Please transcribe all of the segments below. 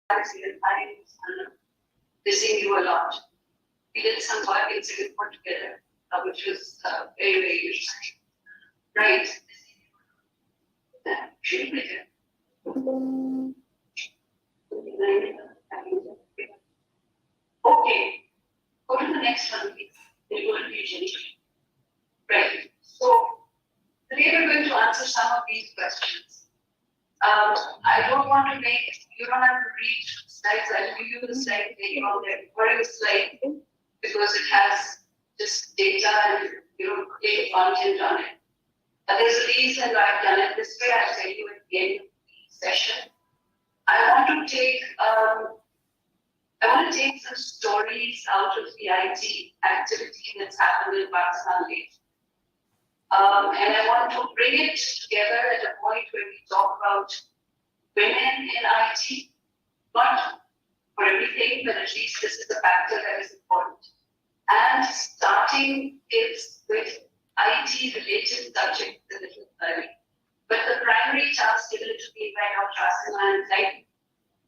I'm missing you a lot. We did some work in Singapore together, which was very, very interesting. Right. Okay, go to the next one, please. Renewable fusion. Right. So today we're going to answer some of these questions. I don't want to make, you don't have to read slides. I'll give you the slide later on there. Where is the slide? Because it has just data and plain content on it. But there's a reason why I've done it this way. I'll tell you at the end of the session. I want to take some stories out of the IT activity that's happened in Pakistan lately. And I want to bring it together at a point where we talk about women in IT, not for everything, but at least this is a factor that is important. And starting is with IT-related subjects a little early. But the primary task given to me by Dr. Asima and Zaidi,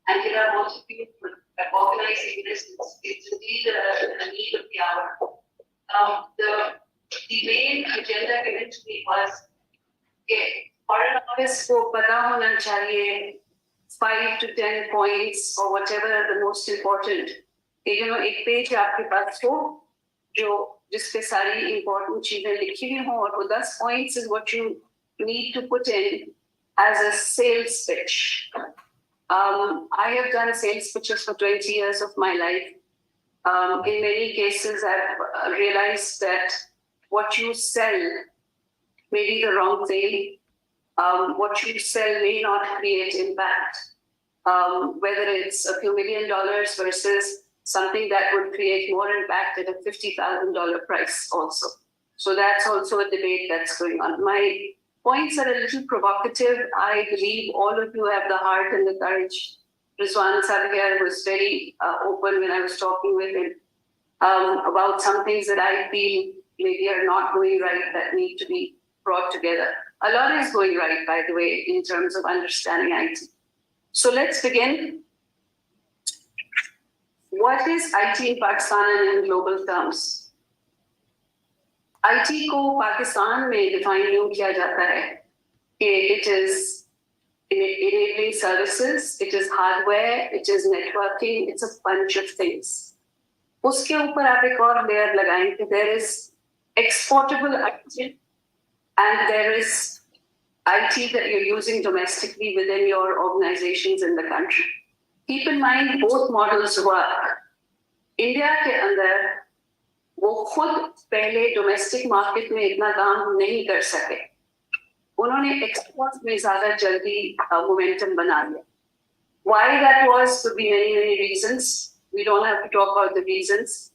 and here are both of you for organizing this, it's indeed a need of the hour. The main agenda given to me was foreign office को पता होना चाहिए 5 to 10 points or whatever are the most important. एक page आपके पास हो जो जिसपे सारी important चीजें लिखी हुई हो और वो 10 points is what you need to put in as a sales pitch. I have done sales pitches for 20 years of my life. In many cases, I've realized that what you sell may be the wrong thing. What you sell may not create impact. Whether it's a few $1 million versus something that would create more impact at a $50,000 price also. So that's also a debate that's going on. My points are a little provocative. I believe all of you have the heart and the courage. Rizwan Sarkar was very open when I was talking with him about some things that I feel maybe are not going right that need to be brought together. A lot is going right, by the way, in terms of understanding IT. So let's begin. What is IT in Pakistan and in global terms? IT को पाकिस्तान में define यूं किया जाता है कि it is enabling services, it is hardware, it is networking, it's a bunch of things. उसके ऊपर आप एक और layer लगाएं कि there is exportable IT and there is IT that you're using domestically within your organizations in the country. Keep in mind both models work. India के अंदर वो खुद पहले डोमेस्टिक मार्केट में इतना काम नहीं कर सके उन्होंने एक्सपोर्ट में ज्यादा जल्दी मोमेंटम बना लिया why that was could be many reasons we don't have to talk about the reasons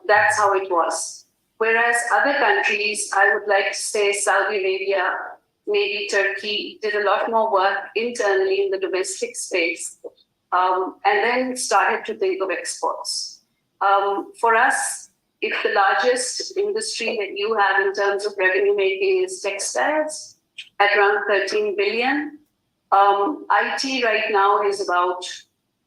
that's how it was whereas other countries I would like to say Saudi Arabia maybe Turkey did a lot more work internally in the domestic space and then started to think of exports for us if the largest industry that you have in terms of revenue making is textiles at around 13 billion, IT right now is about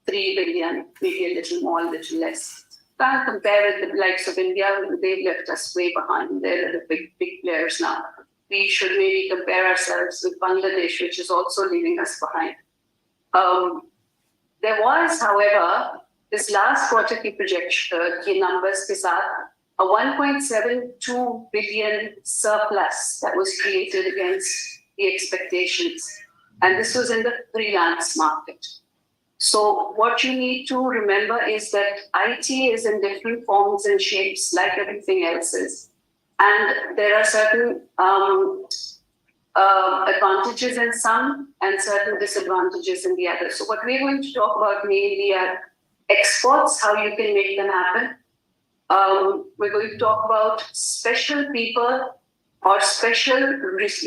3 billion, maybe a little more, a little less. Can't compare with the likes of India, they've left us way behind. They're the big players now. We should maybe compare ourselves with Bangladesh, which is also leaving us behind. There was, however, this last quarter की projection की numbers के साथ a 1.72 billion surplus that was created against the expectations, and this was in the freelance market. So what you need to remember is that IT is in different forms and shapes like everything else is, and there are certain advantages in some and certain disadvantages in the other. So what we're going to talk about mainly are exports, how you can make them happen. We're going to talk about special people or special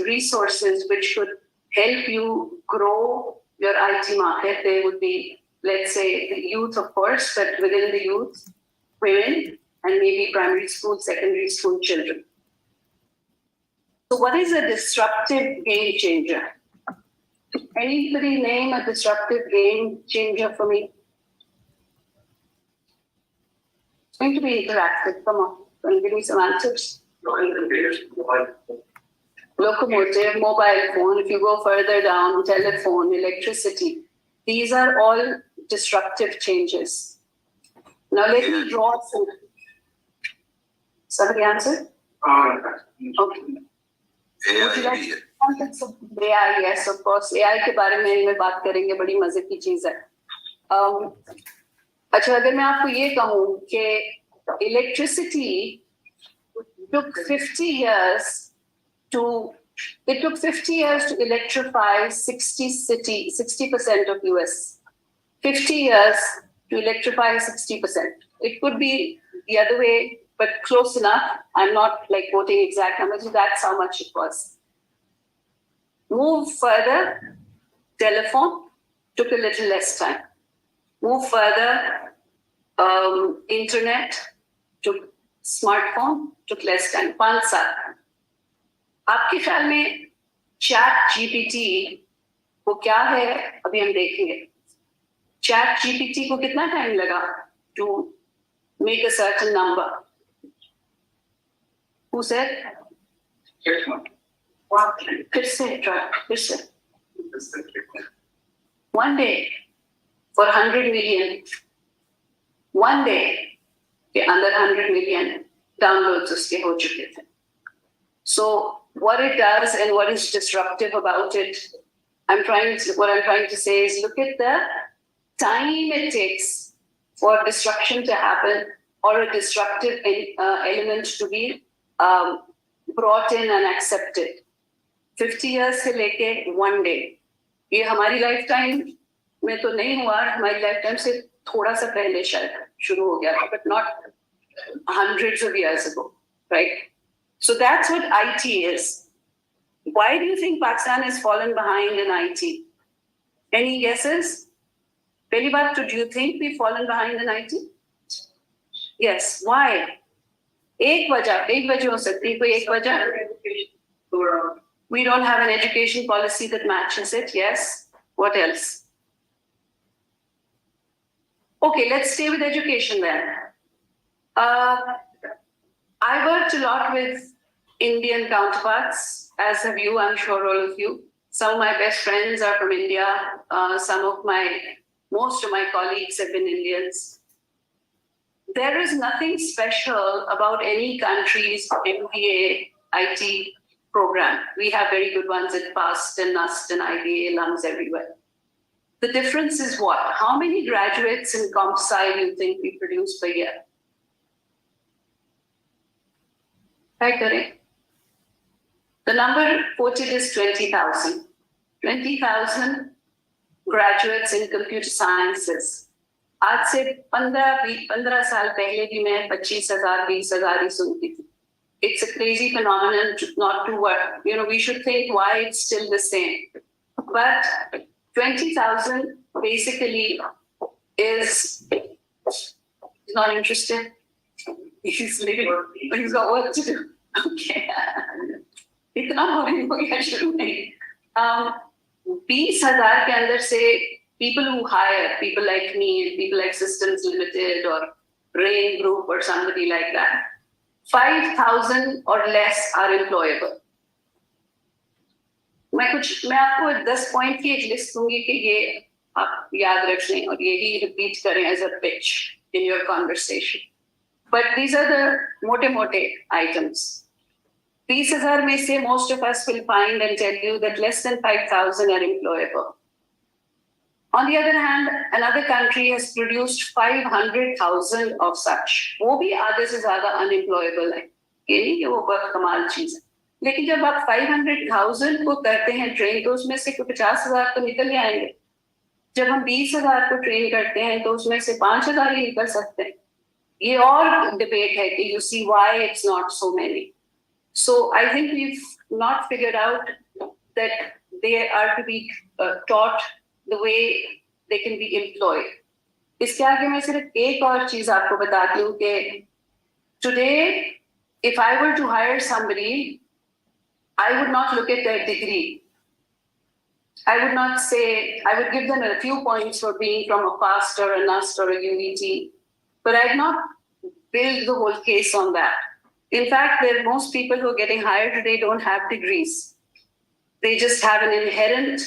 resources which could help you grow your IT market. They would be, let's say, the youth, of course, but within the youth, women, and maybe primary school, secondary school children. So what is a disruptive game changer? Anybody name a disruptive game changer for me? It's going to be interactive. Come on, can you give me some answers? Locomotive, mobile phone, if you go further down, telephone, electricity. These are all disruptive changes. Now let me draw some. Somebody answer? Okay. Would you like AI, yes, of course. AI के बारे में बात करेंगे, बड़ी मजे की चीज है. अच्छा, अगर मैं आपको ये कहूँ कि electricity took 50 years to electrify 60% of US. 50 years to electrify 60%. It could be the other way, but close enough. I'm not like quoting exact numbers, that's how much it was. Move further, telephone took a little less time. Move further, internet took, smartphone took less time. 5 साल. आपके ख्याल में chat GPT को क्या है, अभी हम देखेंगे. चैट जीपीटी को कितना टाइम लगा to make a certain number? Who said? फिर से. One day for 100 million. One day के अंदर 100 million downloads उसके हो चुके थे. So what it does and what is disruptive about it, what I'm trying to say is look at the time it takes for disruption to happen or a disruptive element to be brought in and accepted. 50 years से लेके 1 day. ये हमारी lifetime में तो नहीं हुआ, हमारी lifetime से थोड़ा सा पहले शायद शुरू हो गया, but not hundreds of years ago, right? So that's what IT is. Why do you think Pakistan has fallen behind in IT? Any guesses? Pehli baat, do you think we've fallen behind in IT? Yes. Why? एक वजह हो सकती है, कोई एक वजह. We don't have an education policy that matches it. Yes. What else? Okay, let's stay with education then. I worked a lot with Indian counterparts, as have you, I'm sure all of you. Some of my best friends are from India. Most of my colleagues have been Indians. There is nothing special about any country's MBA IT program. We have very good ones at FAST and NUST and IBA alums everywhere. The difference is what? How many graduates in Comp Sci do you think we produce per year? Right. The number quoted is 20,000. 20,000 graduates in computer sciences. आज से 15 साल पहले भी मैं 25,000 20,000 ही सुनती थी. It's a crazy phenomenon not to work. We should think why it's still the same. But 20,000 basically is not interested. He's leaving. He's got work to do. Okay. इतना boring हो गया शुरू में. 20,000 के अंदर से people who hire, people like me, people like Systems Limited or Rain Group or somebody like that, 5,000 or less are employable. मैं आपको 10 पॉइंट की एक लिस्ट दूंगी कि ये आप याद रख लें और यही रिपीट करें as a pitch in your conversation. But these are the mote items. 20,000 में से most of us will find and tell you that less than 5,000 are employable. On the other hand, another country has produced 500,000 of such. वो भी आधे से ज़्यादा unemployable है. ये नहीं कि वो बहुत कमाल चीज़ है. लेकिन जब आप 500,000 को करते हैं ट्रेन तो उसमें से 50,000 तो निकल आएंगे. जब हम 20,000 को ट्रेन करते हैं तो उसमें से 5,000 ही निकल सकते हैं. ये और डिबेट है कि you see why it's not so many. So I think we've not figured out that they are to be taught the way they can be employed. इसके आगे मैं सिर्फ एक और चीज आपको बताती हूँ कि today, if I were to hire somebody, I would not look at their degree. I would not say, I would give them a few points for being from a FAST or a NUST or a UET, but I'd not build the whole case on that. In fact, most people who are getting hired today don't have degrees. They just have an inherent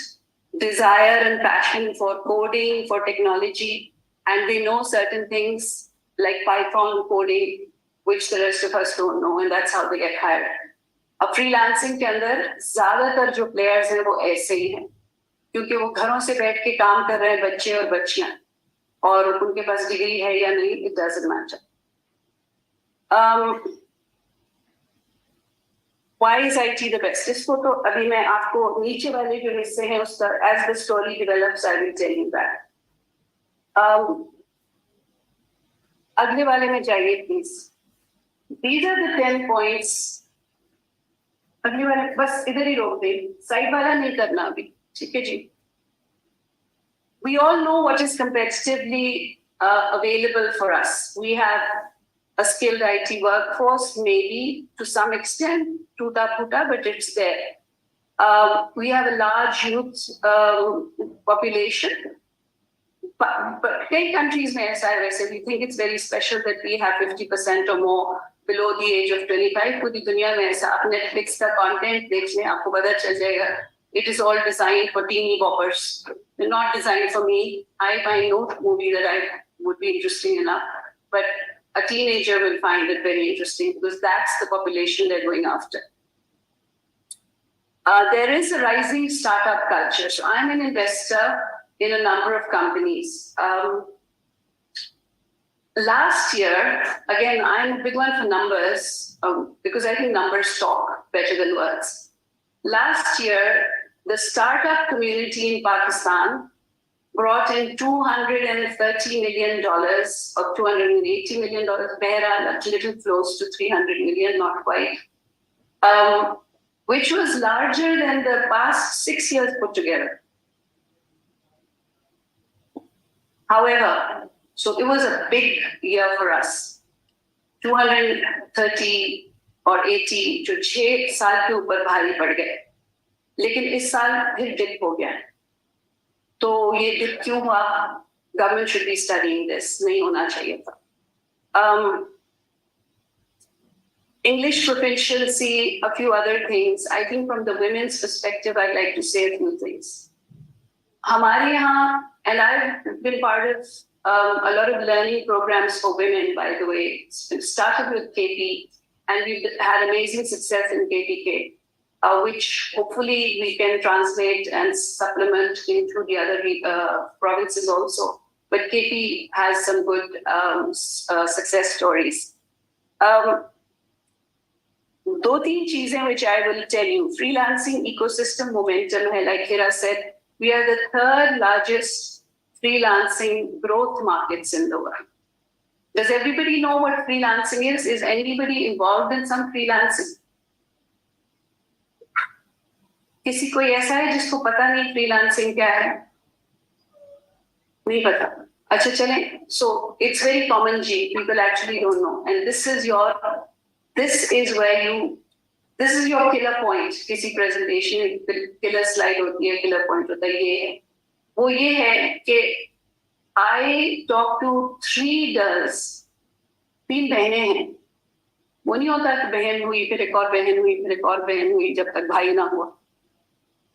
desire and passion for coding, for technology, and they know certain things like Python coding, which the rest of us don't know, and that's how they get hired. अब freelancing के अंदर ज्यादातर जो players हैं वो ऐसे ही हैं, क्योंकि वो घरों से बैठ के काम कर रहे हैं, बच्चे और बच्चियां, और उनके पास डिग्री है या नहीं, it doesn't matter. Why is IT the best? इसको तो अभी मैं आपको नीचे वाले जो हिस्से हैं उसका as the story develops I will tell you that. अगले वाले में जाइए please. These are the 10 points. अगले वाले बस इधर ही रोक दे, साइड वाला नहीं करना अभी, ठीक है जी. We all know what is competitively available for us. We have a skilled IT workforce, maybe to some extent, tuta puta, but it's there. We have a large youth population. But many countries may say we think it's very special that we have 50% or more below the age of 25. पूरी दुनिया में ऐसा, आप Netflix का content देख लें, आपको पता चल जाएगा. It is all designed for teeny boppers. They're not designed for me. I find no movie that I would be interesting enough, but a teenager will find it very interesting because that's the population they're going after. There is a rising startup culture. So I'm an investor in a number of companies. Last year, again, I'm a big one for numbers because I think numbers talk better than words. Last year, the startup community in Pakistan brought in $230 million or $280 million, a little close to 300 million, not quite, which was larger than the past 6 years put together. However, so it was a big year for us. 230 और 80 जो 6 साल के ऊपर भारी पड़ गए, लेकिन इस साल फिर डिप हो गया. तो ये डिप क्यों हुआ? Government should be studying this, नहीं होना चाहिए था. English proficiency, a few other things. I think from the women's perspective, I'd like to say a few things. हमारे यहाँ, and I've been part of a lot of learning programs for women, by the way. It started with KP, and we've had amazing success in KPK, which hopefully we can translate and supplement into the other provinces also. But KP has some good success stories. दो तीन चीजें which I will tell you. Freelancing ecosystem momentum है, like Hira said, we are the third largest freelancing growth markets in the world. Does everybody know what freelancing is? Is anybody involved in some freelancing? किसी कोई ऐसा है जिसको पता नहीं freelancing क्या है? नहीं पता. अच्छा चलें. So it's very common, G. People actually don't know, and this is your killer point. किसी presentation killer slide होती है, killer point होता है, ये है. वो ये है कि I talk to 3 girls, 3 बहनें हैं. वो नहीं होता कि बहन हुई फिर एक और बहन हुई फिर एक और बहन हुई जब तक भाई ना हुआ,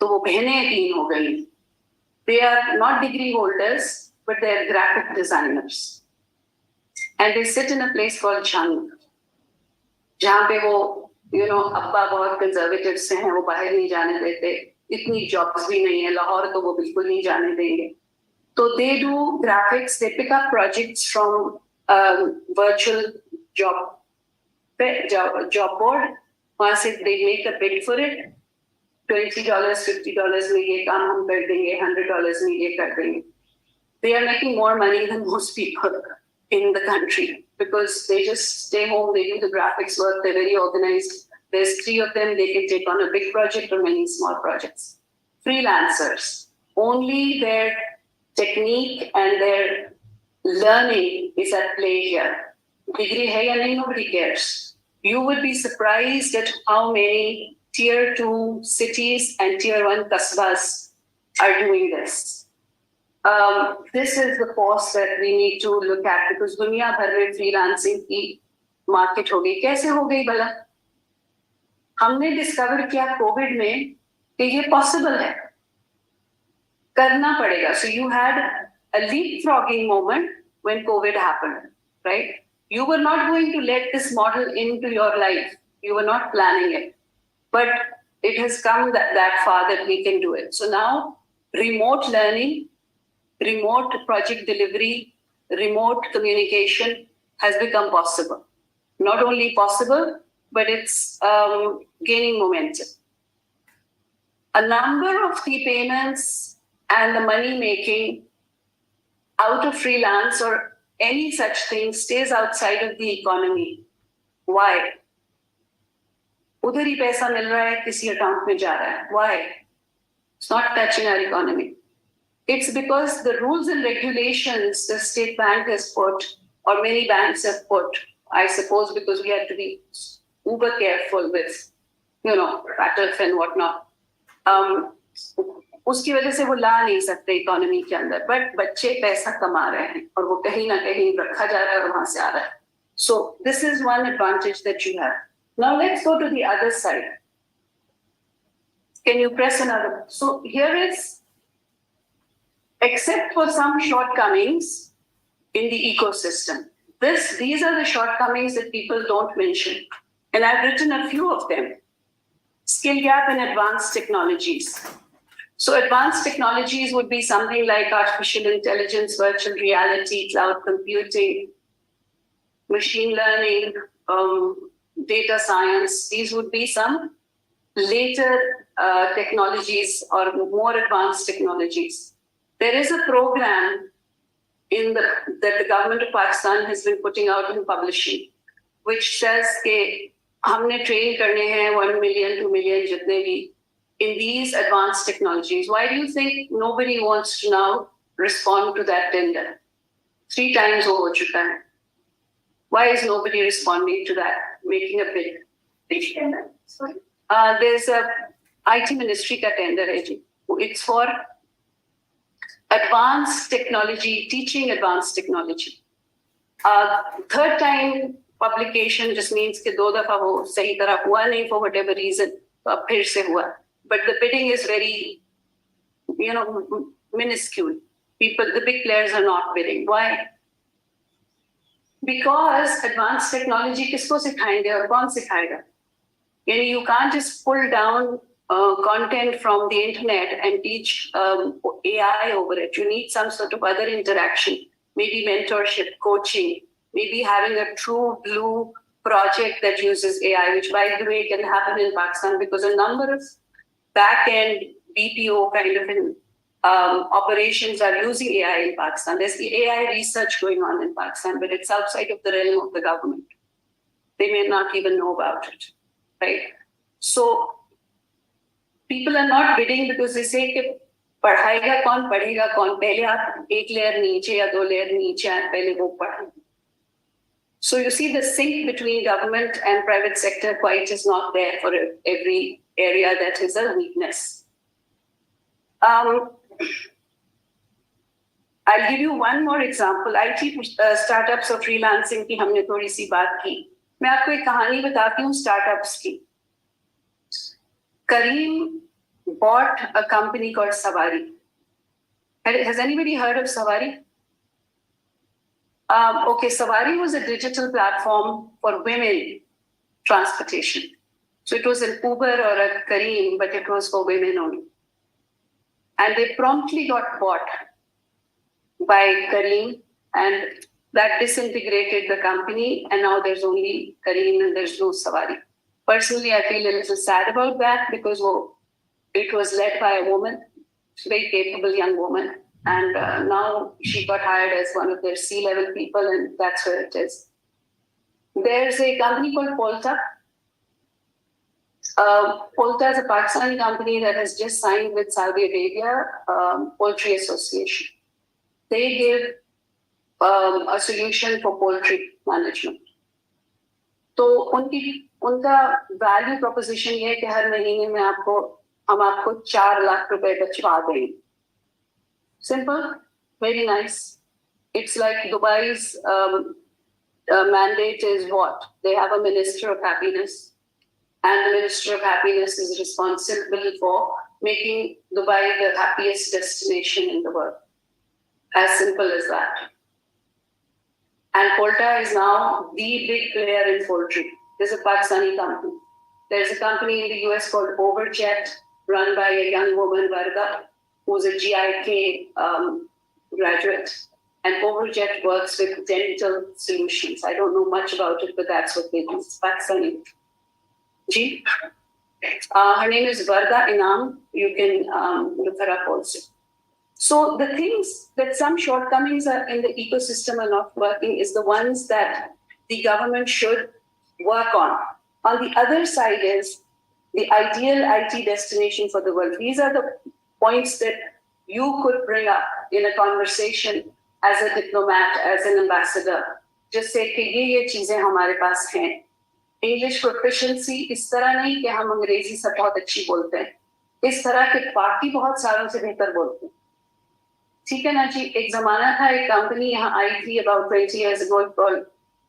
तो वो बहनें 3 हो गई. They are not degree holders, but they are graphic designers, and they sit in a place called Jhang, जहाँ पे वो अब्बा बहुत कंजर्वेटिव से हैं, वो बाहर नहीं जाने देते, इतनी जॉब्स भी नहीं है, लाहौर तो वो बिल्कुल नहीं जाने देंगे. तो they do graphics, they pick up projects from virtual job board. वहाँ से they make a bid for it. $20, $50 में ये काम हम कर देंगे, $100 में ये कर देंगे. They are making more money than most people in the country because they just stay home, they do the graphics work, they're very organized. There's 3 of them, they can take on a big project or many small projects. Freelancers, only their technique and their learning is at play here. Degree hai ya nahi, nobody cares. You would be surprised at how many tier 2 cities and tier 1 kasbas are doing this. This is the cost that we need to look at because दुनिया भर में freelancing की market हो गई. कैसे हो गई भला? हमने discover किया COVID में कि ये possible है. करना पड़ेगा. So you had a leapfrogging moment when COVID happened, right? You were not going to let this model into your life. You were not planning it. But it has come that far that we can do it. So now remote learning, remote project delivery, remote communication has become possible. Not only possible, but it's gaining momentum. A number of the payments and the money making out of freelance or any such thing stays outside of the economy. Why? उधर ही पैसा मिल रहा है, किसी account में जा रहा है. Why? It's not touching our economy. It's because the rules and regulations the state bank has put, or many banks have put, I suppose because we have to be uber careful with, pattern and whatnot. उसकी वजह से वो ला नहीं सकते economy के अंदर, but बच्चे पैसा कमा रहे हैं और वो कहीं ना कहीं रखा जा रहा है और वहां से आ रहा है. So this is one advantage that you have. Now let's go to the other side. Can you press another? So here is, except for some shortcomings in the ecosystem, these are the shortcomings that people don't mention. And I've written a few of them. Skill gap in advanced technologies. So advanced technologies would be something like artificial intelligence, virtual reality, cloud computing, machine learning, data science. These would be some later technologies or more advanced technologies. There is a program that the government of Pakistan has been putting out in publishing, which says that हमने train करने हैं 1 million, 2 million जितने भी in these advanced technologies. Why do you think nobody wants to now respond to that tender? 3 times ho chuka hai. Why is nobody responding to that, making a bid? Which tender? Sorry. There's a IT ministry ka tender hai ji. It's for advanced technology, teaching advanced technology. Third time publication just means कि 2 दफा वो सही तरह हुआ नहीं for whatever reason, तो अब फिर से हुआ. But the bidding is very, minuscule. The big players are not bidding. Why? Because advanced technology किसको सिखाएंगे और कौन सिखाएगा? You can't just pull down content from the internet and teach AI over it. You need some sort of other interaction, maybe mentorship, coaching, maybe having a true blue project that uses AI, which by the way can happen in Pakistan because a number of back-end BPO kind of operations are using AI in Pakistan. There's AI research going on in Pakistan, but it's outside of the realm of the government. They may not even know about it, right? So people are not bidding because they say कि पढ़ाएगा कौन, पढ़ेगा कौन, पहले आप 1 layer नीचे या 2 layer नीचे आए, पहले वो पढ़ें. So you see the sync between government and private sector quite is not there for every area that is a weakness. I'll give you one more example. IT startups और freelancing की हमने थोड़ी सी बात की. मैं आपको एक कहानी बताती हूँ startups की. Kareem bought a company called Savari. Has anybody heard of Savari? Okay, Savari was a digital platform for women transportation. So it was an Uber or a Careem, but it was for women only. And they promptly got bought by Careem, and that disintegrated the company. And now there's only Careem and there's no Savari. Personally, I feel a little sad about that because it was led by a woman, a very capable young woman. And now she got hired as one of their C-level people, and that's where it is. There's a company called Polta. Polta is a Pakistani company that has just signed with Saudi Arabia Poultry Association. They give a solution for poultry management. So उनका value proposition ये है कि हर महीने में हम आपको 4 लाख रुपए बचवा दें Simple, very nice. It's like Dubai's mandate is what? They have a Minister of Happiness, and the Minister of Happiness is responsible for making Dubai the happiest destination in the world. As simple as that. And Polta is now the big player in poultry. There's a Pakistani company. There's a company in the US called Overjet, run by a young woman, Varda, who's a GIK graduate. And Overjet works with dental solutions. I don't know much about it, but that's what they do. It's Pakistani. Ji? Her name is Varda Inam. You can look her up also. So the things that some shortcomings are in the ecosystem are not working is the ones that the government should work on. On the other side is the ideal IT destination for the world. These are the points that you could bring up in a conversation as a diplomat, as an ambassador. Just say कि ये चीजें हमारे पास हैं. English proficiency इस तरह नहीं कि हम अंग्रेजी सब बहुत अच्छी बोलते हैं. इस तरह के बाकी बहुत सालों से बेहतर बोलते हैं. ठीक है ना जी. एक जमाना था, एक कंपनी यहाँ आई थी about 20 years ago called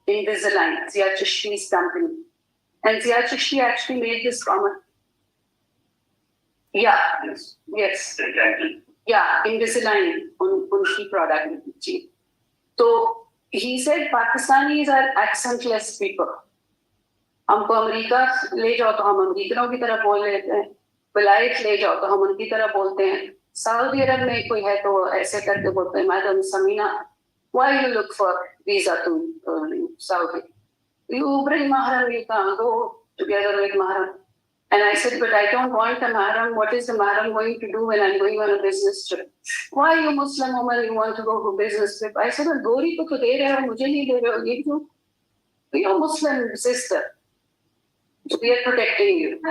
Invisalign, Zia Chishti's company. And Zia Chishti actually made this comment. Yeah, yes. Yeah, Invisalign, unki product. So he said Pakistanis are accentless people. हमको अमेरिका ले जाओ तो हम अमेरिकनों की तरह बोल लेते हैं. विलायत ले जाओ तो हम उनकी तरह बोलते हैं. सऊदी अरब में कोई है तो ऐसे करके बोलते हैं, madam Samina, why you look for visa to Saudi? You bring mahram, you can go together with mahram. And I said, but I don't want a mahram. What is the mahram going to do when I'm going on a business trip? Why you Muslim woman, you want to go for business trip? I said, Gori ko to de rahe ho, mujhe nahi de rahe ho, ye kyun? You're Muslim sister. We are protecting you.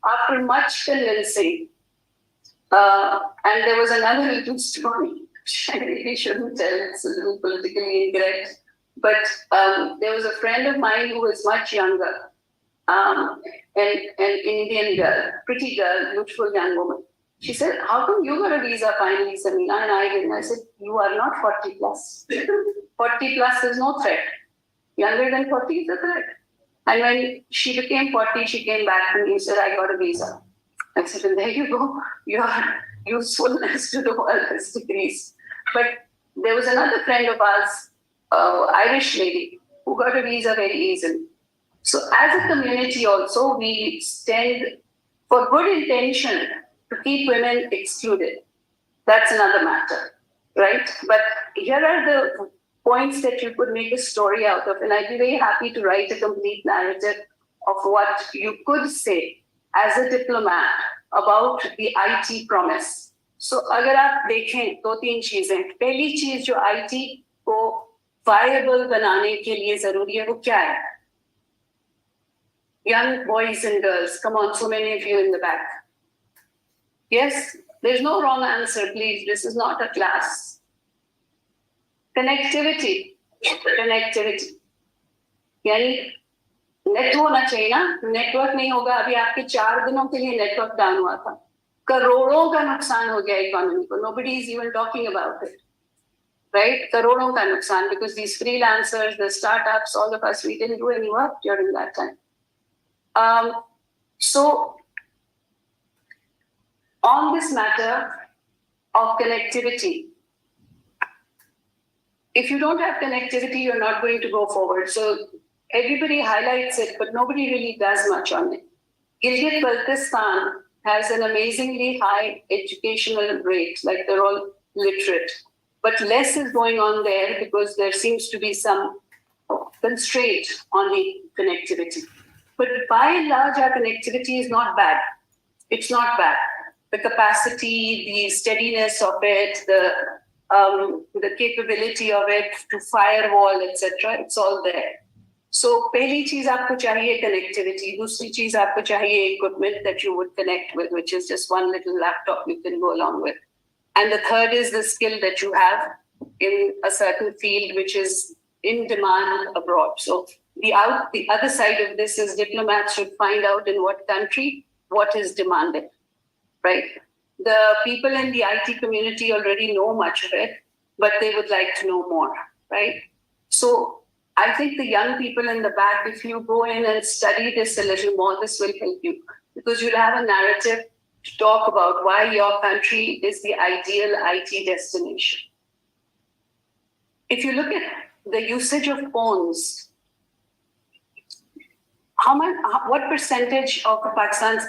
After much convincing, and there was another little story, which I really shouldn't tell, it's a little politically incorrect. But there was a friend of mine who was much younger, an Indian girl, pretty girl, beautiful young woman. She said, how come you got a visa finally, Samina? And I didn't. I said, you are not 40 plus. 40 plus is no threat. Younger than 40 is a threat. And when she became 40, she came back to me and said, I got a visa. I said, and there you go. Your usefulness to the world has decreased. But there was another friend of ours, Irish lady, who got a visa very easily. So as a community also, we stand for good intention to keep women excluded. That's another matter, right? But here are the points that you could make a story out of. And I'd be very happy to write a complete narrative of what you could say as a diplomat about the IT promise. So अगर आप देखें दो तीन चीजें, पहली चीज जो IT को viable बनाने के लिए जरूरी है वो क्या है? Young boys and girls, come on, so many of you in the back. Yes, there's no wrong answer, please. This is not a class. Connectivity. यानी नेट होना चाहिए ना. नेटवर्क नहीं होगा. अभी आपके 4 दिनों के लिए नेटवर्क डाउन हुआ था. करोड़ों का नुकसान हो गया इकोनॉमी को. Nobody is even talking about it, right? करोड़ों का नुकसान, because these freelancers, the startups, all of us, we didn't do any work during that time. So on this matter of connectivity, if you don't have connectivity, you're not going to go forward. So everybody highlights it, but nobody really does much on it. Gilgit-Baltistan has an amazingly high educational rate, like they're all literate. But less is going on there because there seems to be some constraint on the connectivity. But by and large, our connectivity is not bad. It's not bad. The capacity, the steadiness of it, the capability of it to firewall, etc., it's all there. So, पहली चीज आपको चाहिए connectivity. दूसरी चीज आपको चाहिए equipment that you would connect with, which is just one little laptop you can go along with. And the third is the skill that you have in a certain field, which is in demand abroad. So the other side of this is diplomats should find out in what country what is demanded, right? the people in the IT community already know much of it, but they would like to know more, right? So I think the young people in the back, if you go in and study this a little more, this will help you, because you'll have a narrative to talk about why your country is the ideal IT destination. If you look at the usage of phones, what percentage of Pakistan's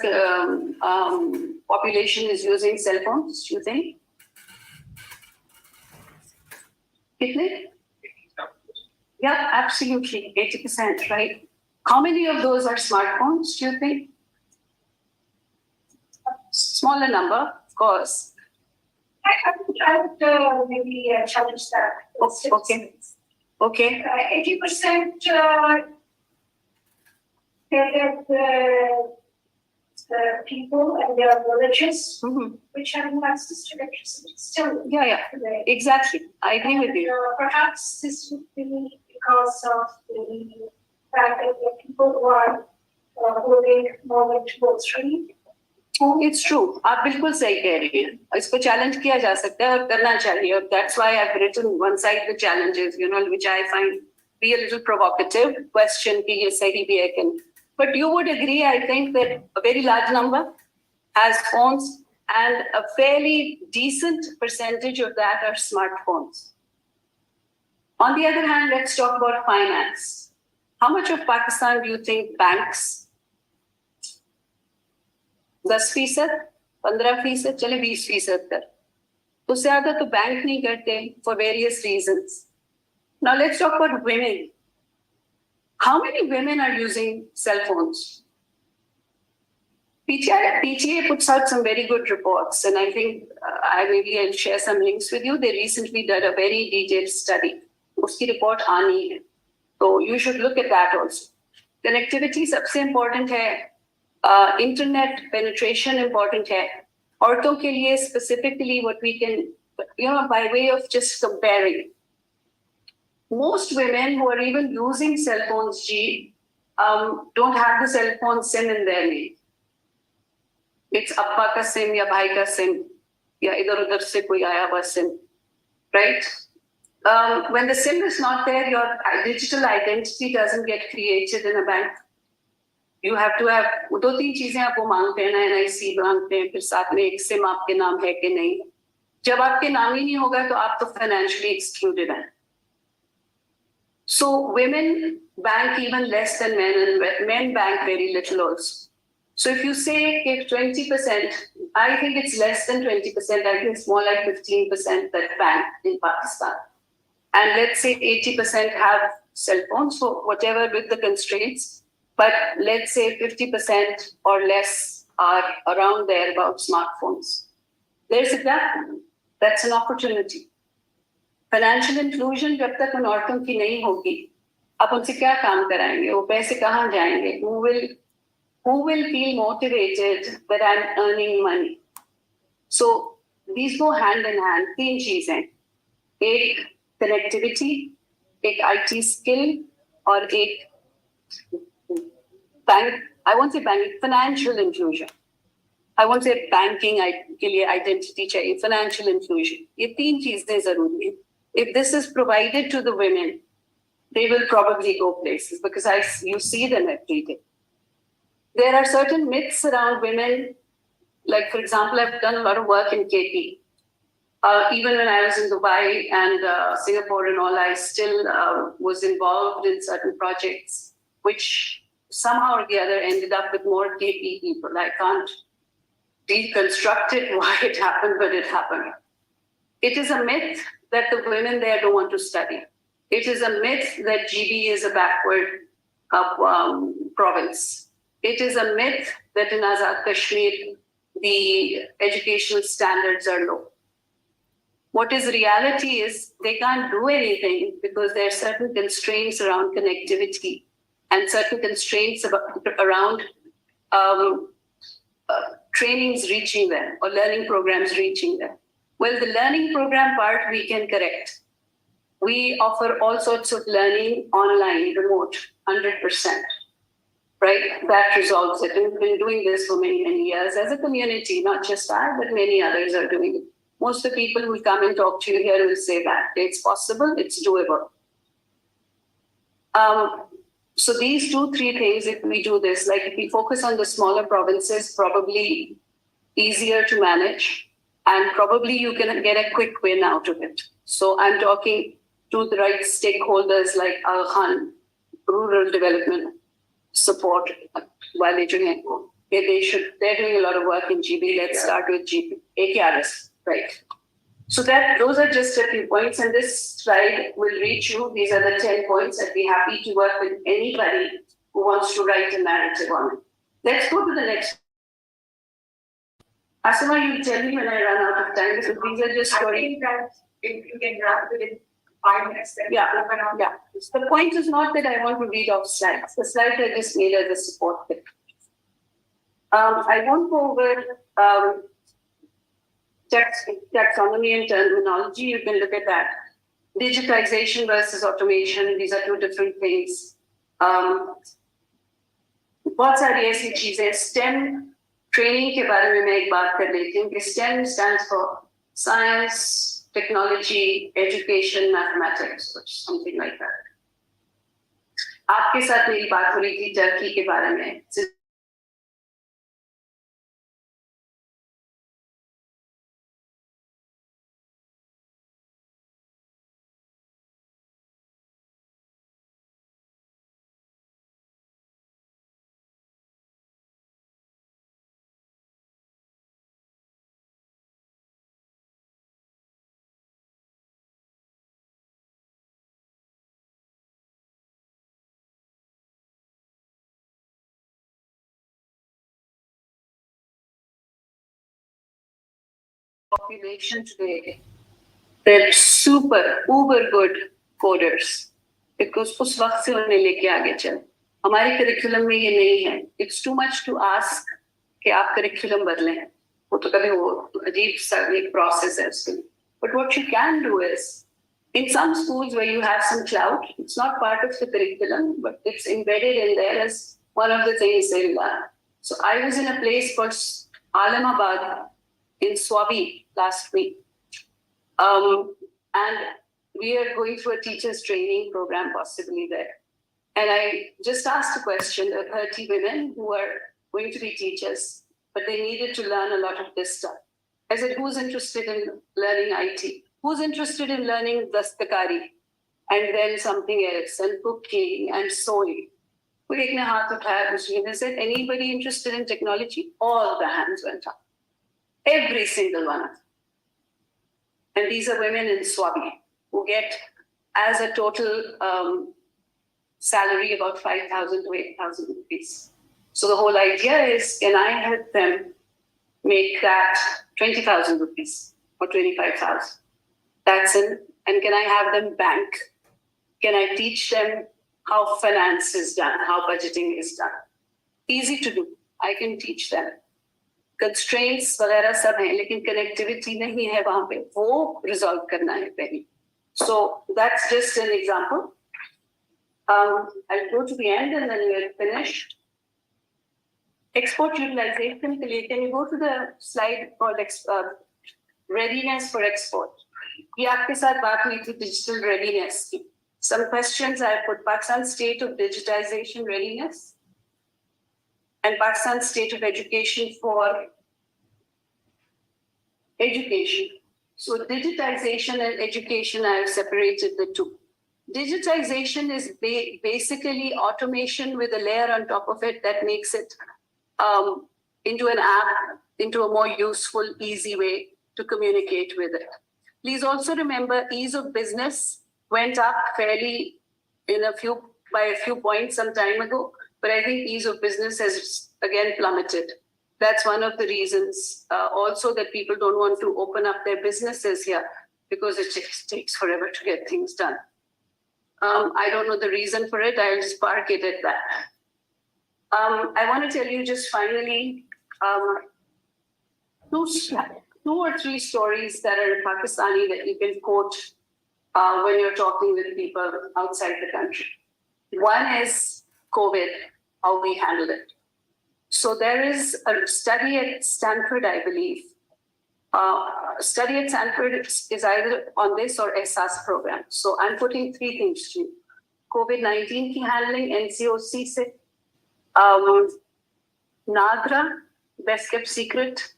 population is using cell phones, do you think? Kitne? Yeah, absolutely, 80%, right? How many of those are smartphones, do you think? Smaller number, of course. I would maybe challenge that. Okay. Okay. 80% the people and their villages Mhm. which have no access to electricity still. Yeah, Today. exactly. I agree with you. Perhaps this would be because of the fact that the people who are moving more towards trade. It's true. आप बिल्कुल सही कह रही हैं. इसको challenge किया जा सकता है और करना चाहिए. That's why I've written one side the challenges, which I find be a little provocative. Question कि ये सही भी है कि नहीं. But you would agree, I think, that a very large number has phones, and a fairly decent percentage of that are smartphones. On the other hand, let's talk about finance. How much of Pakistan do you think banks? 10%, 15%, चले 20% कर. उससे ज़्यादा तो bank नहीं करते for various reasons. Now let's talk about women. How many women are using cell phones? PTA puts out some very good reports, and I think I'll share some links with you. They recently did a very detailed study. Uski report aani hai. So you should look at that also. Connectivity सबसे important है. Internet penetration important hai. औरतों के लिए specifically what we can, by way of just comparing. Most women who are even using cell phones, don't have the cell phone SIM in their name. It's Appa ka SIM ya bhai ka SIM ya idhar-udhar se koi aaya hua SIM, right? When the SIM is not there, your digital identity doesn't get created in a bank. You have to have 2-3 चीजें आपको मांगते हैं ना, NIC मांगते हैं, फिर साथ में एक SIM आपके नाम है कि नहीं. जब आपके नाम ही नहीं होगा तो आप तो financially excluded हैं. So women bank even less than men, and men bank very little also. So if you say if 20%, I think it's less than 20%, I think it's more like 15% that bank in Pakistan. And let's say 80% have cell phones, so whatever with the constraints, but let's say 50% or less are around there about smartphones. There's a gap. That's an opportunity. Financial inclusion जब तक उन औरतों की नहीं होगी, आप उनसे क्या काम कराएंगे? वो पैसे कहाँ जाएंगे? Who will feel motivated that I'm earning money? So these go hand in hand. 3 चीजें, एक connectivity, एक IT skill और एक bank. I won't say banking, financial inclusion. I won't say banking के लिए identity चाहिए, financial inclusion. ये 3 चीजें जरूरी हैं. If this is provided to the women, they will probably go places, because you see them every day. There are certain myths around women. Like, for example, I've done a lot of work in KP. Even when I was in Dubai and Singapore and all, I still was involved in certain projects, which somehow or the other ended up with more KP people. I can't deconstruct it, why it happened, but it happened. It is a myth that the women there don't want to study. It is a myth that GB is a backward province. It is a myth that in Azad Kashmir, the educational standards are low. What is reality is they can't do anything because there are certain constraints around connectivity and certain constraints around trainings reaching them or learning programs reaching them. Well, the learning program part we can correct. We offer all sorts of learning online, remote, 100%. right? That resolves it. And we've been doing this for many, many years as a community, not just I, but many others are doing it. Most of the people who come and talk to you here will say that it's possible, it's doable. So these 2-3 things, if we do this, like if we focus on the smaller provinces, probably easier to manage, and probably you can get a quick win out of it. So I'm talking to the right stakeholders like Aga Khan, rural development support, while they're doing they're doing a lot of work in GB. Let's start with GB, AKRS, right? So those are just a few points, and this slide will reach you. These are the 10 points. I'd be happy to work with anybody who wants to write a narrative on it. Let's go to the next. Asima, you tell me when I run out of time, because these are just stories. I think that if you can wrap it in 5 minutes, then Yeah, open up. yeah. The point is not that I want to read off slides. The slides are just made as a support bit. I won't go over taxonomy and terminology. You can look at that. Digitization versus automation. These are 2 different things. बहुत सारी ऐसी चीजें STEM training के बारे में मैं एक बात कर लेती हूँ कि STEM stands for science, technology, education, mathematics, or something like that. आपके साथ मेरी बात हो रही थी टर्की के बारे में. Population today, they're super, uber good coders. Because उस वक्त से उन्हें लेके आगे चल. हमारे करिकुलम में ये नहीं है. It's too much to ask कि आप करिकुलम बदलें. वो तो कभी वो अजीब सा एक process है उसके लिए. But what you can do is, in some schools where you have some clout, it's not part of the curriculum, but it's embedded in there as one of the things they learn. So I was in a place called Alamabad in Swabi last week. And we are going through a teacher's training program possibly there. And I just asked a question of 30 women who are going to be teachers, but they needed to learn a lot of this stuff. I said, who's interested in learning IT? Who's interested in learning dastakari? And then something else, and cooking and sewing. They said, anybody interested in technology? All the hands went up. Every single one of them. And these are women in Swabi who get as a total salary about 5,000 to 8,000 rupees. So the whole idea is, can I help them make that 20,000 rupees or 25,000? That's it. And can I have them bank? Can I teach them how finance is done, how budgeting is done? Easy to do. I can teach them. Constraints वगैरह सब हैं, लेकिन connectivity नहीं है वहाँ पे, वो resolve करना है पहले. So that's just an example. I'll go to the end and then we're finished. Export utilization के लिए, can you go to the slide called readiness for export? ये आपके साथ बात हुई थी digital readiness की. Some questions I put: Pakistan's state of digitization readiness and Pakistan's state of education for education. So digitization and education, I have separated the two. Digitization is basically automation with a layer on top of it that makes it into an app, into a more useful, easy way to communicate with it. Please also remember, ease of business went up fairly by a few points some time ago, but I think ease of business has again plummeted. That's one of the reasons also that people don't want to open up their businesses here, because it just takes forever to get things done. I don't know the reason for it. I'll just park it at that. I want to tell you just finally two or three stories that are Pakistani that you can quote when you're talking with people outside the country. One is COVID. how we handle it. So there is a study at Stanford, I believe. Study at Stanford is either on this or ESAS program. So I'm putting three things to you. COVID-19 की handling NCOC से, NAGRA, best kept secret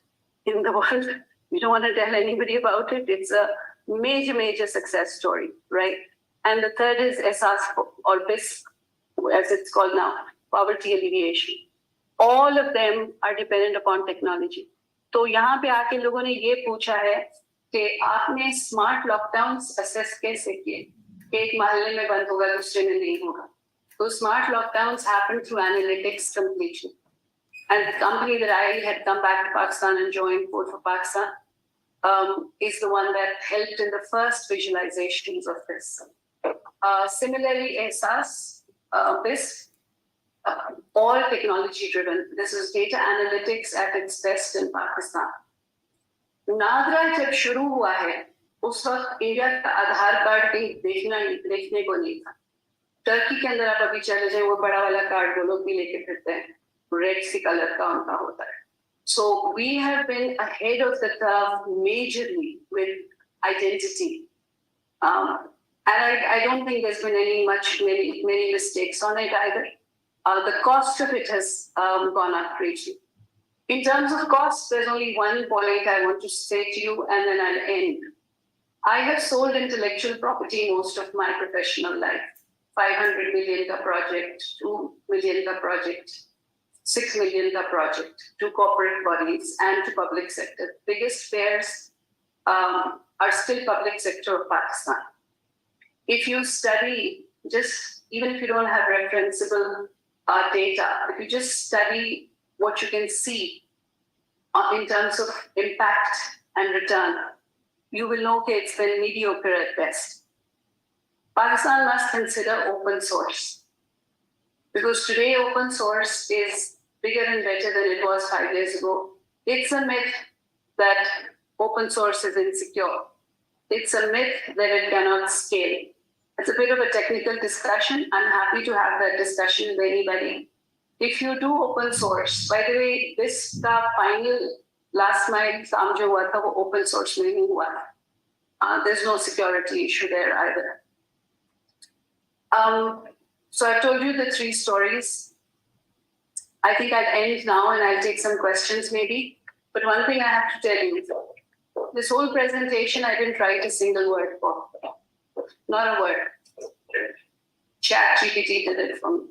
in the world. We don't want to tell anybody about it. It's a major success story, right? And the third is ESAS or BIS, as it's called now, poverty alleviation. All of them are dependent upon technology. तो यहाँ पे आके लोगों ने ये पूछा है कि आपने स्मार्ट लॉकडाउन्स असेस कैसे किए कि एक मोहल्ले में बंद होगा दूसरे में नहीं होगा. तो smart lockdowns happen through analytics completely. And the company that I had come back to Pakistan and joined, Code for Pakistan, is the one that helped in the first visualizations of this. Similarly, ESAS, BIS, all technology driven. This is data analytics at its best in Pakistan. नागरा जब शुरू हुआ है उस वक्त India का आधार card कहीं देखने को नहीं था. टर्की के अंदर आप अभी चले जाए वो बड़ा वाला कार्ड वो लोग भी लेके फिरते हैं, रेड सी कलर का उनका होता है. So we have been ahead of the curve majorly with identity. And I don't think there's been many mistakes on it either. The cost of it has gone up greatly. In terms of cost, there's only one point I want to say to you, and then I'll end. I have sold intellectual property most of my professional life. 500 million ka project, 2 million ka project, 6 million ka project to corporate bodies and to public sector. Biggest fairs are still public sector of Pakistan. If you study, just even if you don't have referenceable data, if you just study what you can see in terms of impact and return, you will know that it's been mediocre at best. Pakistan must consider open source, because today open source is bigger and better than it was 5 years ago. It's a myth that open source is insecure. It's a myth that it cannot scale. It's a bit of a technical discussion. I'm happy to have that discussion with anybody. If you do open source, by the way, this the final last mile काम जो हुआ था वो open source में नहीं हुआ. There's no security issue there either. So I've told you the three stories. I think I'll end now and I'll take some questions maybe. But one thing I have to tell you, this whole presentation I didn't write a single word for. Not a word. ChatGPT did it for me.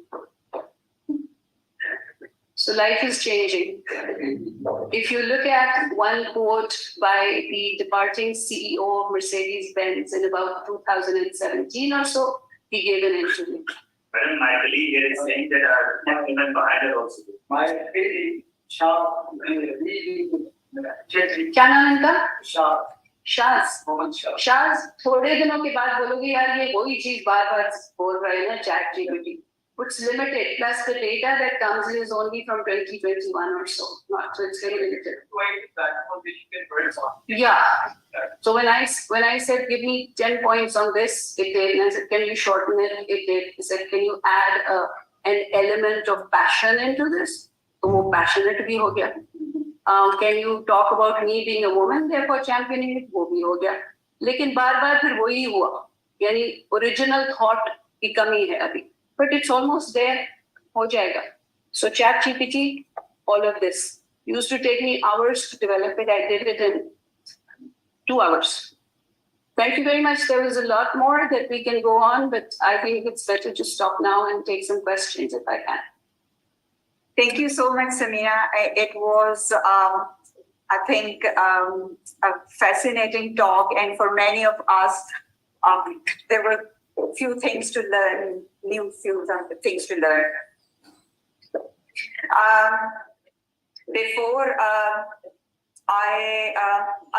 So life is changing. If you look at one quote by the departing CEO of Mercedes-Benz in about 2017 or so, he gave an interview. Madam, my colleague here is saying that our women behind her also. My very sharp, क्या नाम है इनका? sharp, Shaz. woman sharp. Shaz थोड़े दिनों के बाद बोलोगे यार ये वही चीज बार-बार बोल रहे हैं ना ChatGPT. It's limited. Plus the data that comes in is only from 2021 or so. Not so it's very limited. Yeah. So when I said give me 10 points on this, it did. And I said, can you shorten it? It did. He said, can you add an element of passion into this? So वो passionate भी हो गया. Can you talk about me being a woman, therefore championing it? वो भी हो गया. लेकिन बार-बार फिर वही हुआ. यानी original thought की कमी है अभी. But it's almost there. हो जाएगा. So ChatGPT, all of this used to take me hours to develop it. I did it in 2 hours. Thank you very much. There was a lot more that we can go on, but I think it's better to stop now and take some questions if I can. Thank you so much, Samina. It was, I think, a fascinating talk, and for many of us, there were a few things to learn, things to learn. Before I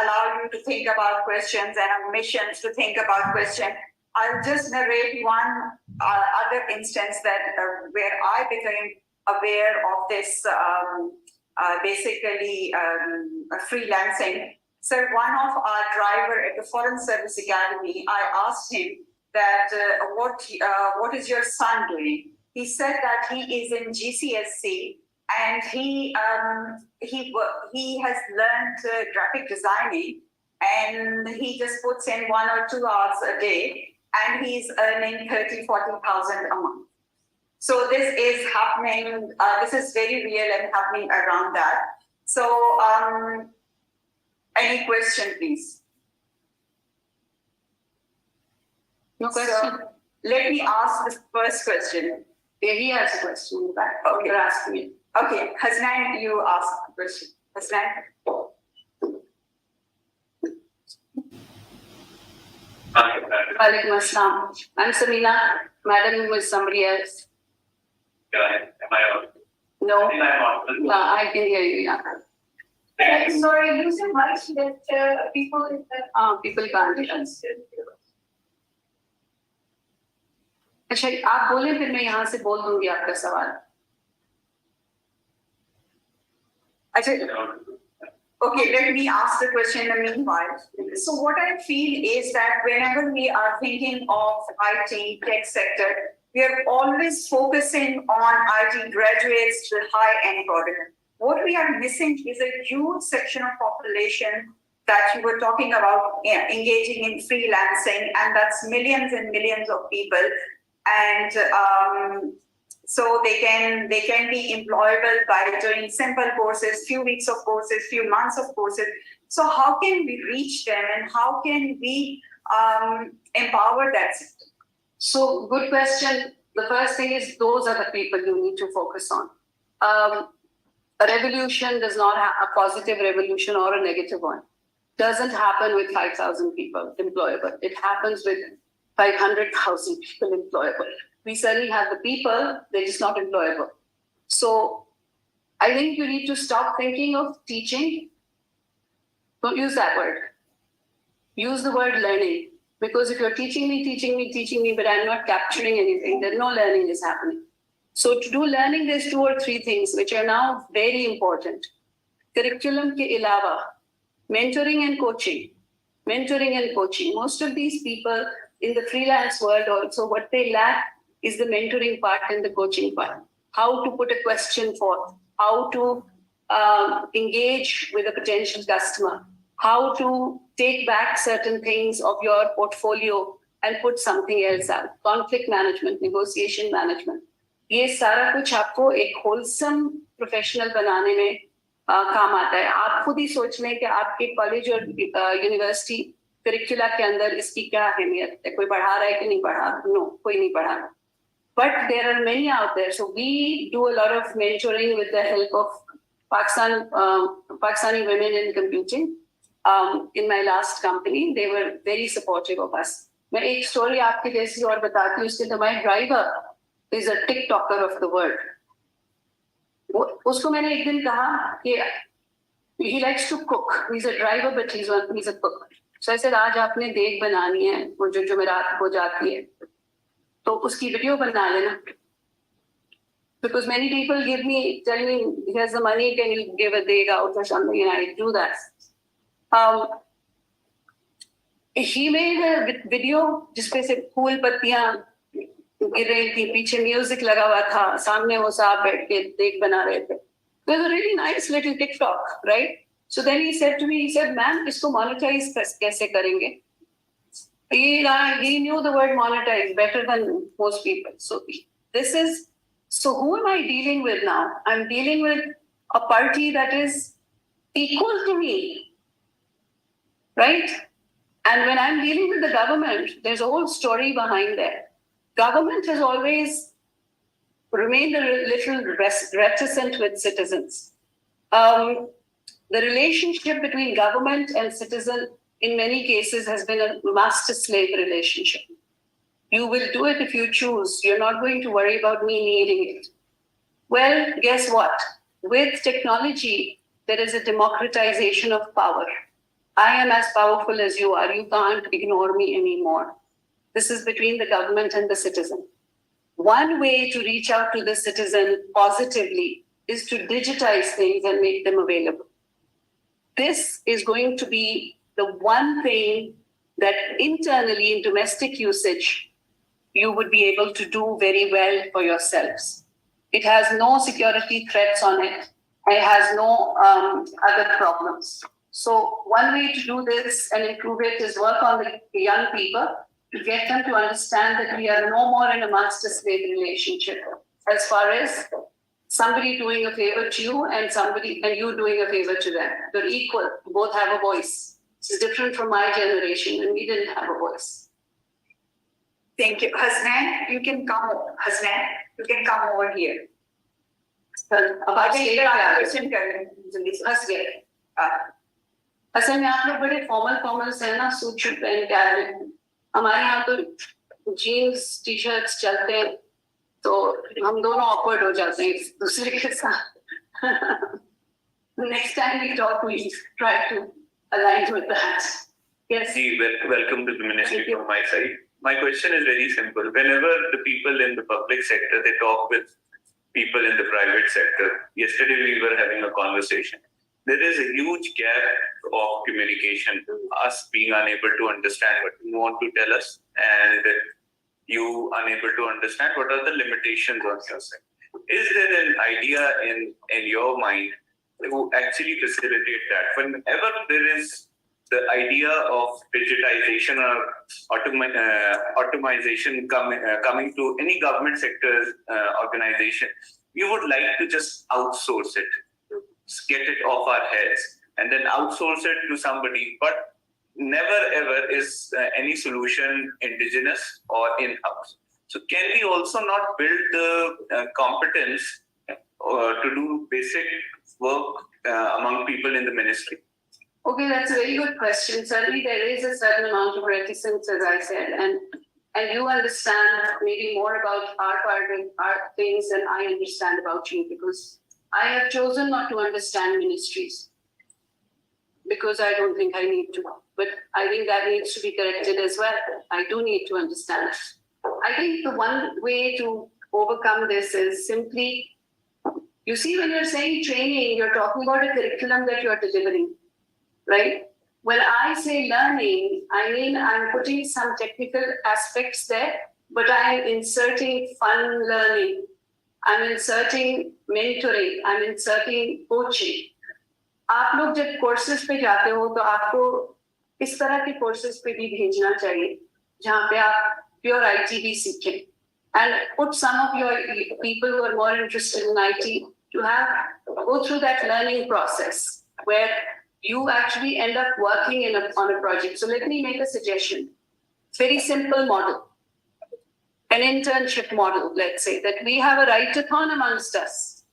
allow you to think about questions and our missions to think about questions, I'll just narrate one other instance that where I became aware of this freelancing. So one of our driver at the Foreign Service Academy, I asked him that what is your son doing? He said that he is in GCSE and he has learned graphic designing, and he just puts in 1 or 2 hours a day, and he's earning 30,000-40,000 a month. So this is happening. This is very real and happening around that. So, any question, please? No question. So, let me ask the first question. Yeah, he has a question in the back. Okay. You're asking me. Okay, Hasnain, you ask the question. Hasnain? Walaikum Assalam. I'm Samina. Madam is somebody else. Go ahead. Am I on? No, I think I'm on. I can hear you. Yeah. Sorry, using mics that people in the People can't hear us. अच्छा आप बोले फिर मैं यहाँ से बोल दूंगी आपका सवाल. Okay, let me ask the question in the meanwhile. So what I feel is that whenever we are thinking of IT tech sector, we are always focusing on IT graduates, the high-end product. What we are missing is a huge section of population that you were talking about, engaging in freelancing, and that's millions and millions of people. And so they can be employable by doing simple courses, few weeks of courses, few months of courses. So how can we reach them, and how can we empower that system? So good question. The first thing is those are the people you need to focus on. A revolution does not have a positive revolution or a negative one. Doesn't happen with 5,000 people employable. It happens with 500,000 people employable. We certainly have the people, they're just not employable. So I think you need to stop thinking of teaching. Don't use that word. Use the word learning. Because if you're teaching me, but I'm not capturing anything, then no learning is happening. So to do learning, there's 2 or 3 things which are now very important. Curriculum ke ilawa, mentoring and coaching. Mentoring and coaching. Most of these people in the freelance world also, what they lack is the mentoring part and the coaching part. How to put a question forth, how to engage with a potential customer, how to take back certain things of your portfolio and put something else out. Conflict management, negotiation management. ये सारा कुछ आपको एक wholesome professional बनाने में काम आता है. आप खुद ही सोच लें कि आपके कॉलेज और यूनिवर्सिटी करिकुला के अंदर इसकी क्या अहमियत है. कोई पढ़ा रहा है कि नहीं पढ़ा? No, कोई नहीं पढ़ा रहा. But there are many out there. So we do a lot of mentoring with the help of Pakistani women in computing. In my last company, they were very supportive of us. मैं एक story आपके जैसी और बताती हूँ. उसके my driver is a TikToker of the world. उसको मैंने एक दिन कहा कि he likes to cook. He's a driver, but he's a cook. So I said, आज आपने देग बनानी है, वो जो मेरा हो जाती है, तो उसकी वीडियो बना लेना. Because many people tell me, here's the money, can you give a deg out or something, and I do that. He made a video जिसपे से फूल पत्तियां गिर रही थी, पीछे म्यूजिक लगा हुआ था, सामने वो साहब बैठ के देख बना रहे थे. It was a really nice little TikTok, right? So then he said to me, he said, "Ma'am, इसको monetize कैसे करेंगे?" He knew the word monetize better than most people. So who am I dealing with now? I'm dealing with a party that is equal to me, right? And when I'm dealing with the government, there's a whole story behind that. Government has always remained a little reticent with citizens. The relationship between government and citizen in many cases has been a master-slave relationship. You will do it if you choose. You're not going to worry about me needing it. Well, guess what? With technology, there is a democratization of power. I am as powerful as you are. You can't ignore me anymore. This is between the government and the citizen. One way to reach out to the citizen positively is to digitize things and make them available. This is going to be the one thing that internally in domestic usage, you would be able to do very well for yourselves. It has no security threats on it. It has no other problems. So one way to do this and improve it is work on the young people to get them to understand that we are no more in a master-slave relationship as far as somebody doing a favor to you and you doing a favor to them. They're equal, both have a voice. This is different from my generation when we didn't have a voice. Thank you. Hasnan, you can come over here. अब Okay, ये क्या question कर रहे हैं, जल्दी से। फंस गए असल में आप लोग बड़े फॉर्मल से है ना सूट शूट पहन के आ रहे हैं हमारे यहाँ तो जीन्स टी शर्ट्स चलते हैं तो हम दोनों ऑकवर्ड हो जाते हैं एक दूसरे के साथ next time we talk we try to align with that. Yes. Welcome to the ministry from my side. My question is very simple. Whenever the people in the public sector, they talk with people in the private sector. Yesterday we were having a conversation. There is a huge gap of communication, us being unable to understand what you want to tell us and you unable to understand what are the limitations on your side. Is there an idea in your mind to actually facilitate that? Whenever there is the idea of digitization or automation coming to any government sector organization, we would like to just outsource it, get it off our heads, and then outsource it to somebody. But never ever is any solution indigenous or in-house. So can we also not build the competence to do basic work among people in the ministry? Okay, that's a very good question. Certainly, there is a certain amount of reticence, as I said, and you understand maybe more about our part and our things than I understand about you, because I have chosen not to understand ministries because I don't think I need to. But I think that needs to be corrected as well. I do need to understand it. I think the one way to overcome this is simply, you see, when you're saying training, you're talking about a curriculum that you're delivering. Right? When I say learning, I mean I'm putting some technical aspects there, but I'm inserting fun learning. I'm inserting mentoring. I'm inserting coaching. आप लोग जब courses पे जाते हो तो आपको इस तरह के courses पे भी भेजना चाहिए जहाँ पे आप pure IT भी सीखें, and put some of your people who are more interested in IT to go through that learning process where you actually end up working on a project. So let me make a suggestion. Very simple model. An internship model, let's say, that we have a write-a-thon amongst us.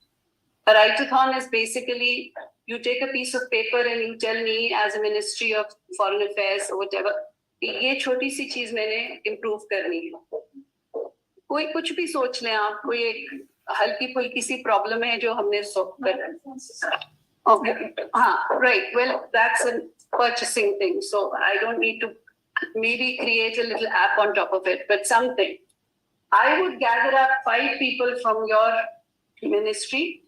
A write-a-thon is basically, you take a piece of paper and you tell me as a Ministry of Foreign Affairs or whatever, ये छोटी सी चीज मैंने improve करनी है. कोई कुछ भी सोच लें आप, कोई एक हल्की फुल्की सी problem है जो हमने solve करना. Okay. Right. Well, that's a purchasing thing. So I don't need to maybe create a little app on top of it, but something. I would gather up 5 people from your ministry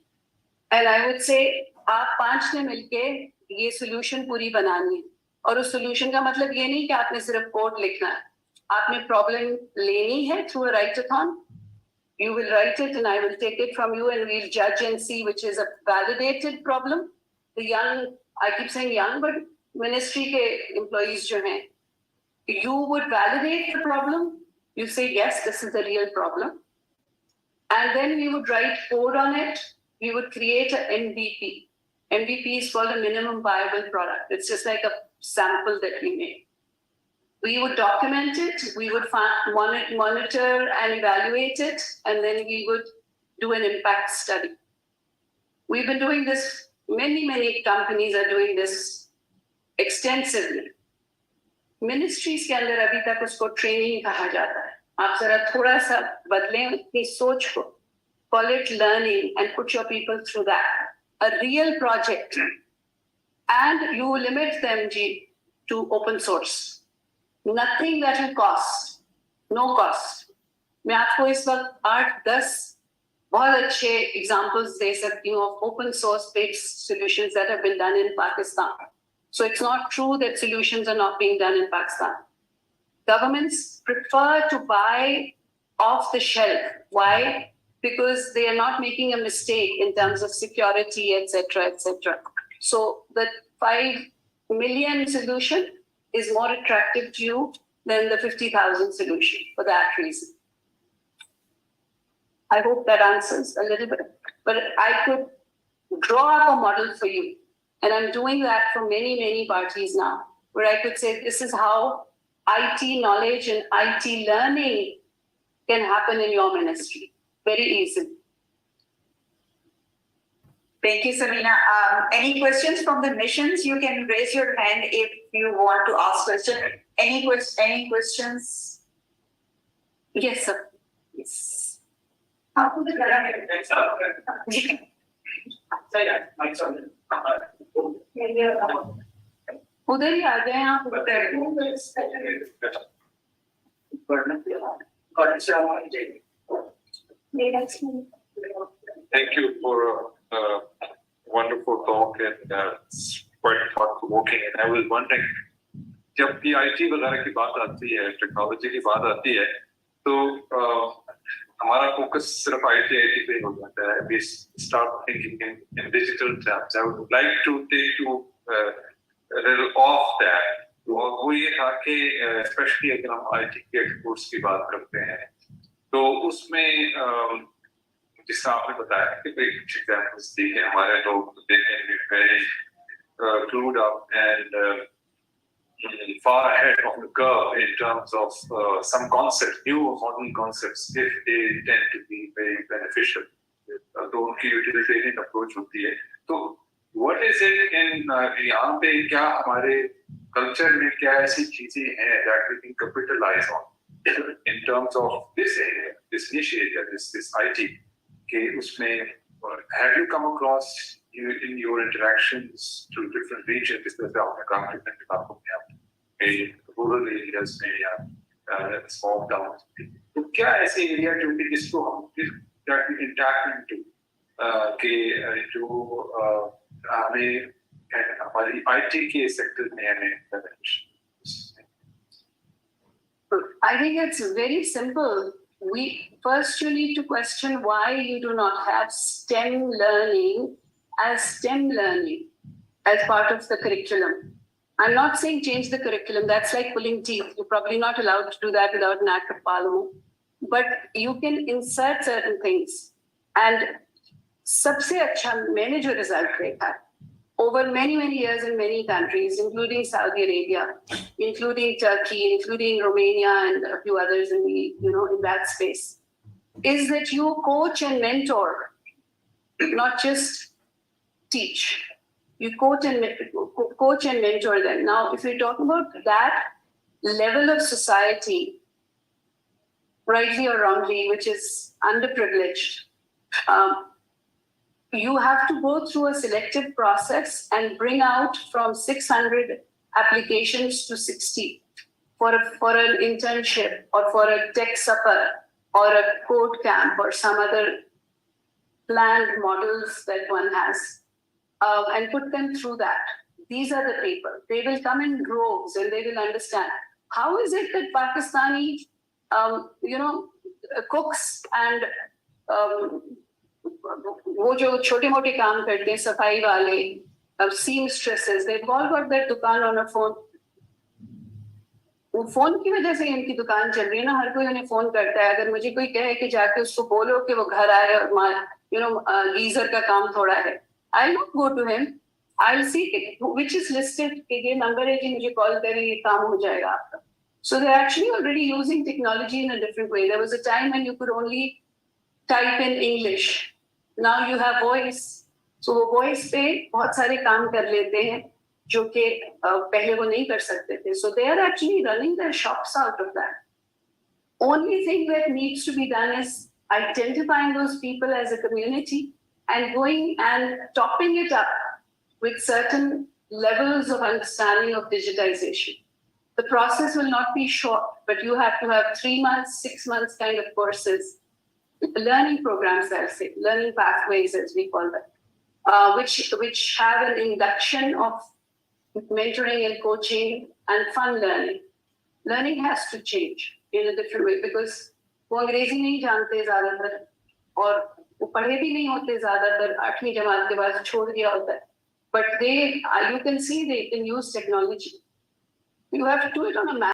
and I would say, आप 5 ने मिलके ये solution पूरी बनानी है. और उस solution का मतलब ये नहीं कि आपने सिर्फ code लिखना है. आपने problem लेनी है through a write-a-thon. You will write it and I will take it from you and we'll judge and see which is a validated problem. The young, I keep saying young, but ministry ke employees jo hain, you would validate the problem. You say, yes, this is the real problem. And then we would write code on it. We would create an MVP. MVP is called a minimum viable product. It's just like a sample that we make. We would document it, we would monitor and evaluate it, and then we would do an impact study. We've been doing this, many companies are doing this extensively. Ministries के अंदर अभी तक उसको training कहा जाता है. आप जरा थोड़ा सा बदलें अपनी सोच को, call it learning and put your people through that. A real project. And you limit them, to open source. Nothing that will cost, no cost. मैं आपको इस वक्त 8-10 बहुत अच्छे examples दे सकती हूँ of open source based solutions that have been done in Pakistan. So it's not true that solutions are not being done in Pakistan. Governments prefer to buy off the shelf. Why? Because they are not making a mistake in terms of security, etc., etc. So the 5 million solution is more attractive to you than the 50,000 solution for that reason. I hope that answers a little bit, but I could draw up a model for you, and I'm doing that for many, many parties now, where I could say this is how IT knowledge and IT learning can happen in your ministry very easily. Thank you, Samina. Any questions from the missions? You can raise your hand if you want to ask questions. Any questions? Yes, sir. Yes. उधर ही आ जाए आप. Thank you for a wonderful talk, and it's quite thought-provoking. And I was wondering, जब भी IT वगैरह की बात आती है, टेक्नोलॉजी की बात आती है, तो हमारा फोकस सिर्फ IT पे हो जाता है. We start thinking in digital terms. I would like to take you a little off that. वो ये था कि especially अगर हम IT के exports की बात करते हैं, तो उसमें जिस तरह आपने बताया कि कुछ एग्जाम्पल्स देखे हमारे लोग देखेंगे very clued up and far ahead of the curve in terms of some concepts, new modern concepts, if they tend to be very beneficial. तो उनकी utilitarian approach होती है. तो what is it in यहाँ पे क्या हमारे culture में क्या ऐसी चीजें हैं that we can capitalize on in terms of this area, this niche area, this IT? कि उसमें have you come across in your interactions to different regions, जैसे आपने कहा different इलाकों में rural areas में या small towns, तो क्या ऐसे एरिया जो कि जिसको हम that we can tap into कि जो हमें हमारी IT के सेक्टर में हमें I think it's very simple. First you need to question why you do not have STEM learning as part of the curriculum. I'm not saying change the curriculum. That's like pulling teeth. You're probably not allowed to do that without an act of parliament. But you can insert certain things. And सबसे अच्छा मैंने जो result देखा over many, many years in many countries, including Saudi Arabia, including Turkey, including Romania and a few others in the, in that space, is that you coach and mentor, not just teach. You coach and mentor them. Now, if you're talking about that level of society, rightly or wrongly, which is underprivileged, you have to go through a selective process and bring out from 600 applications to 60 for an internship or for a tech supper or a code camp or some other planned models that one has, and put them through that. These are the people. They will come in droves and they will understand. How is it that Pakistani, cooks and वो जो छोटे मोटे काम करते हैं सफाई वाले seamstresses, they've all got their दुकान on a phone. वो फोन की वजह से इनकी दुकान चल रही है ना. हर कोई उन्हें फोन करता है. अगर मुझे कोई कहे कि जाके उसको बोलो कि वो घर आए और गीजर का काम थोड़ा है, I'll not go to him. I'll see which is listed कि ये नंबर है कि मुझे कॉल करें, ये काम हो जाएगा आपका. So they're actually already using technology in a different way. There was a time when you could only type in English. Now you have voice. So वो voice पे बहुत सारे काम कर लेते हैं जो कि पहले वो नहीं कर सकते थे. So they are actually running their shops out of that. Only thing that needs to be done is identifying those people as a community and going and topping it up with certain levels of understanding of digitization. The process will not be short, but you have to have 3 months, 6 months kind of courses, learning programs, I'll say, learning pathways as we call them, which have an induction of mentoring and coaching and fun learning. Learning has to change in a different way because वो अंग्रेजी नहीं जानते ज्यादातर और वो पढ़े भी नहीं होते ज्यादातर, 8वीं जमात के बाद छोड़ दिया होता है, but they, you can see they can use technology. You have to do it on a